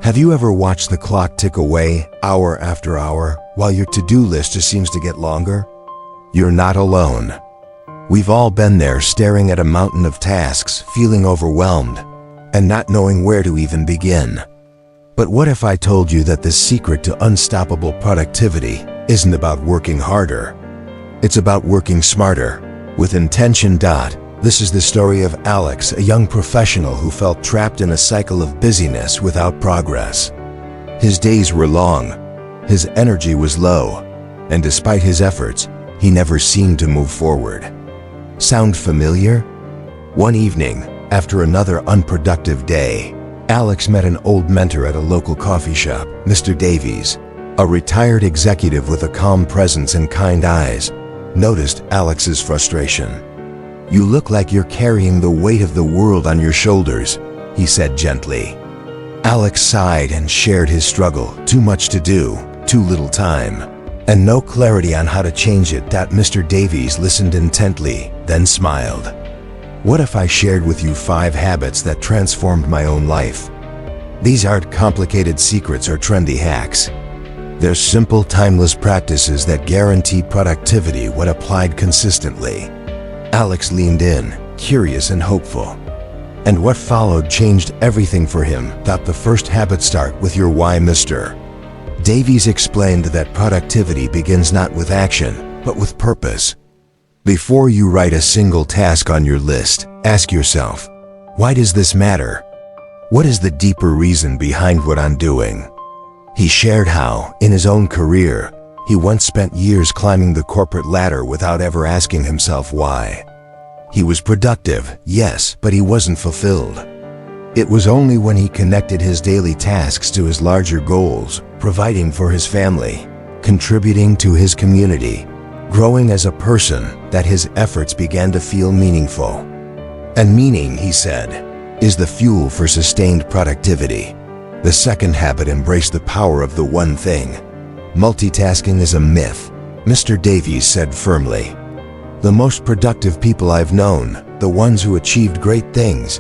Have you ever watched the clock tick away, hour after hour, while your to-do list just seems to get longer? You're not alone. We've all been there, staring at a mountain of tasks, feeling overwhelmed, and not knowing where to even begin. But what if I told you that the secret to unstoppable productivity isn't about working harder? It's about working smarter, with intention. This is the story of Alex, a young professional who felt trapped in a cycle of busyness without progress. His days were long, his energy was low, and despite his efforts, he never seemed to move forward. Sound familiar? One evening, after another unproductive day, Alex met an old mentor at a local coffee shop, Mr. Davies. A retired executive with a calm presence and kind eyes noticed Alex's frustration. "You look like you're carrying the weight of the world on your shoulders," he said gently. Alex sighed and shared his struggle. Too much to do, too little time, and no clarity on how to change it. Mr. Davies listened intently, then smiled. "What if I shared with you 5 habits that transformed my own life? These aren't complicated secrets or trendy hacks. They're simple, timeless practices that guarantee productivity when applied consistently." Alex leaned in, curious and hopeful. And what followed changed everything for him. The first habit: start with your why, Mr. Davies explained that productivity begins not with action, but with purpose. Before you write a single task on your list, ask yourself, why does this matter? What is the deeper reason behind what I'm doing? He shared how, in his own career, he once spent years climbing the corporate ladder without ever asking himself why. He was productive, yes, but he wasn't fulfilled. It was only when he connected his daily tasks to his larger goals, providing for his family, contributing to his community, growing as a person, that his efforts began to feel meaningful. And meaning, he said, is the fuel for sustained productivity. The second habit: embrace the power of the one thing. Multitasking is a myth, Mr. Davies said firmly. The most productive people I've known, the ones who achieved great things,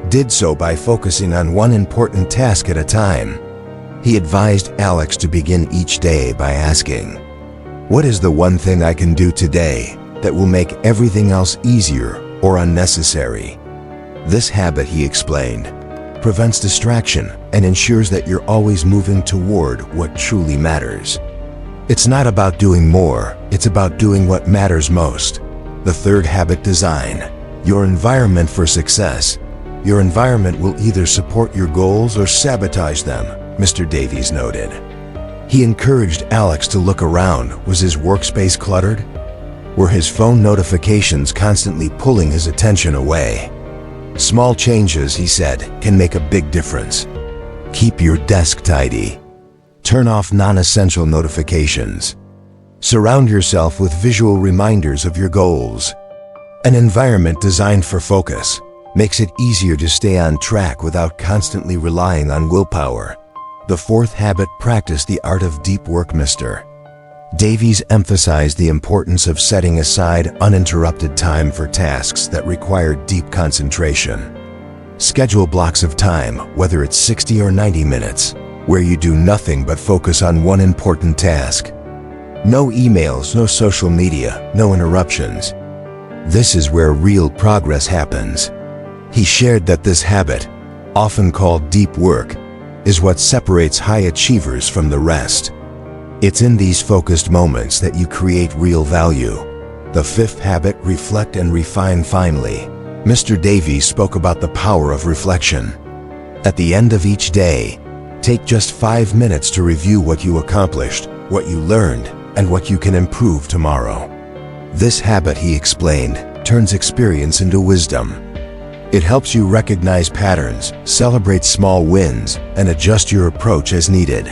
did so by focusing on one important task at a time. He advised Alex to begin each day by asking, what is the one thing I can do today that will make everything else easier or unnecessary? This habit, he explained, prevents distraction and ensures that you're always moving toward what truly matters. It's not about doing more, it's about doing what matters most. The third habit: design your environment for success. Your environment will either support your goals or sabotage them, Mr. Davies noted. He encouraged Alex to look around. Was his workspace cluttered? Were his phone notifications constantly pulling his attention away? Small changes, he said, can make a big difference. Keep your desk tidy. Turn off non-essential notifications. Surround yourself with visual reminders of your goals. An environment designed for focus makes it easier to stay on track without constantly relying on willpower. The fourth habit: practice the art of deep work. Mr. Davies emphasized the importance of setting aside uninterrupted time for tasks that require deep concentration. Schedule blocks of time, whether it's 60 or 90 minutes, where you do nothing but focus on one important task. No emails, no social media, no interruptions. This is where real progress happens. He shared that this habit, often called deep work, is what separates high achievers from the rest. It's in these focused moments that you create real value. The fifth habit: reflect and refine. Finally, Mr. Davies spoke about the power of reflection. At the end of each day, take just 5 minutes to review what you accomplished, what you learned, and what you can improve tomorrow. This habit, he explained, turns experience into wisdom. It helps you recognize patterns, celebrate small wins, and adjust your approach as needed.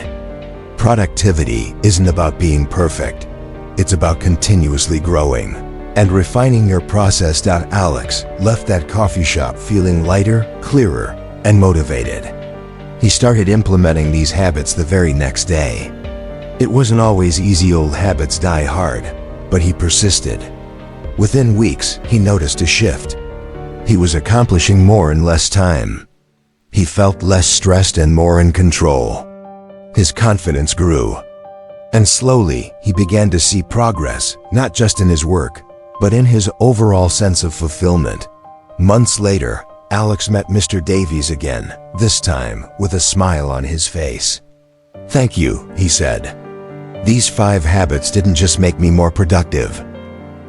Productivity isn't about being perfect. It's about continuously growing and refining your process. Alex left that coffee shop feeling lighter, clearer, and motivated. He started implementing these habits the very next day. It wasn't always easy. Old habits die hard, but he persisted. Within weeks, he noticed a shift. He was accomplishing more in less time. He felt less stressed and more in control. His confidence grew. And slowly, he began to see progress, not just in his work, but in his overall sense of fulfillment. Months later, Alex met Mr. Davies again, this time with a smile on his face. "Thank you," he said. "These 5 habits didn't just make me more productive.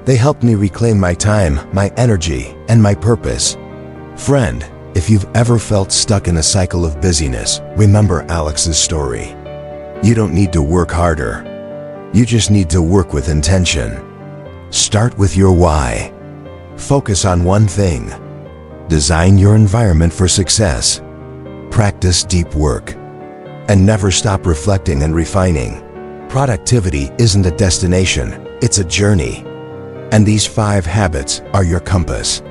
They helped me reclaim my time, my energy, and my purpose." Friend, if you've ever felt stuck in a cycle of busyness, remember Alex's story. You don't need to work harder. You just need to work with intention. Start with your why. Focus on one thing. Design your environment for success. Practice deep work. And never stop reflecting and refining. Productivity isn't a destination, it's a journey. And these 5 habits are your compass.